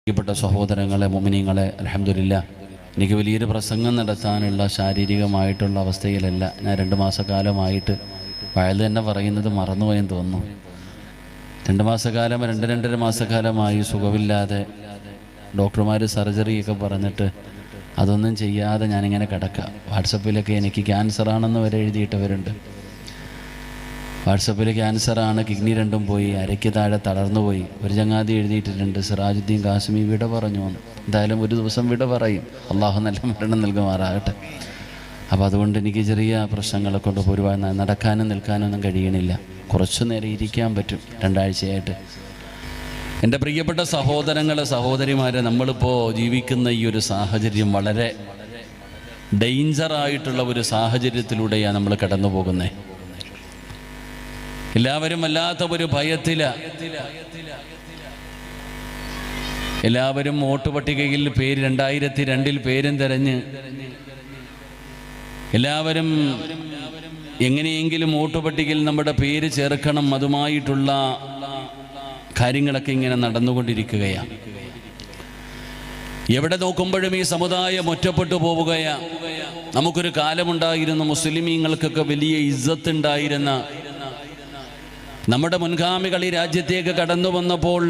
പ്രിയപ്പെട്ട സഹോദരങ്ങളെ, മുഅ്മിനീങ്ങളെ, അൽഹംദുലില്ലാഹ്, എനിക്ക് വലിയൊരു പ്രസംഗം നടത്താനുള്ള ശാരീരികമായിട്ടുള്ള അവസ്ഥയിലല്ല. ഞാൻ 2 മാസക്കാലമായിട്ട് വയൽ തന്നെ പറയുന്നത് മറന്നുപോയെന്ന് തോന്നുന്നു. 2 മാസക്കാലം 2.5 മാസക്കാലമായി സുഖമില്ലാതെ ഡോക്ടർമാർ സർജറിയൊക്കെ പറഞ്ഞിട്ട് അതൊന്നും ചെയ്യാതെ ഞാനിങ്ങനെ കിടക്കുക. വാട്സപ്പിലൊക്കെ എനിക്ക് ക്യാൻസറാണെന്ന് വരെ എഴുതിയിട്ടവരുണ്ട്. വാട്സപ്പിൽ ക്യാൻസറാണ്, കിഡ്നി രണ്ടും പോയി, അരയ്ക്ക് താഴെ തളർന്നു പോയി. ഒരു ചങ്ങാതി എഴുതിയിട്ടിട്ടുണ്ട്, സിറാജുദ്ദീൻ കാസിമി വിട പറഞ്ഞു എന്ന്. എന്തായാലും ഒരു ദിവസം വിട പറയും. അള്ളാഹു നല്ല മരണം നൽകുമാറാകട്ടെ. അപ്പോൾ അതുകൊണ്ട് എനിക്ക് ചെറിയ പ്രശ്നങ്ങളെ കൊണ്ട് ഒരുപാട് നടക്കാനും നിൽക്കാനൊന്നും കഴിയണില്ല. കുറച്ചു നേരം ഇരിക്കാൻ പറ്റും 2 ആഴ്ചയായിട്ട്. എൻ്റെ പ്രിയപ്പെട്ട സഹോദരങ്ങളെ, സഹോദരിമാരെ, നമ്മളിപ്പോൾ ജീവിക്കുന്ന ഈ ഒരു സാഹചര്യം വളരെ ഡേഞ്ചറായിട്ടുള്ള ഒരു സാഹചര്യത്തിലൂടെയാണ് നമ്മൾ കടന്നു പോകുന്നത്. എല്ലാവരും വല്ലാത്ത ഒരു ഭയത്തിലാണ്. എല്ലാവരും വോട്ട് പട്ടികയിൽ പേര് 2002 പേരും തിരഞ്ഞ് എല്ലാവരും എങ്ങനെയെങ്കിലും വോട്ട് പട്ടികയിൽ നമ്മുടെ പേര് ചേർക്കണം, അതുമായിട്ടുള്ള കാര്യങ്ങളൊക്കെ ഇങ്ങനെ നടന്നുകൊണ്ടിരിക്കുകയാണ്. എവിടെ നോക്കുമ്പോഴും ഈ സമുദായം ഒറ്റപ്പെട്ടു പോവുകയാണ്. നമുക്കൊരു കാലമുണ്ടായിരുന്നു, മുസ്ലിമീങ്ങൾക്കൊക്കെ വലിയ ഇസ്സത്ത് ഉണ്ടായിരുന്ന, നമ്മുടെ മുൻഗാമികൾ ഈ രാജ്യത്തേക്ക് കടന്നു വന്നപ്പോൾ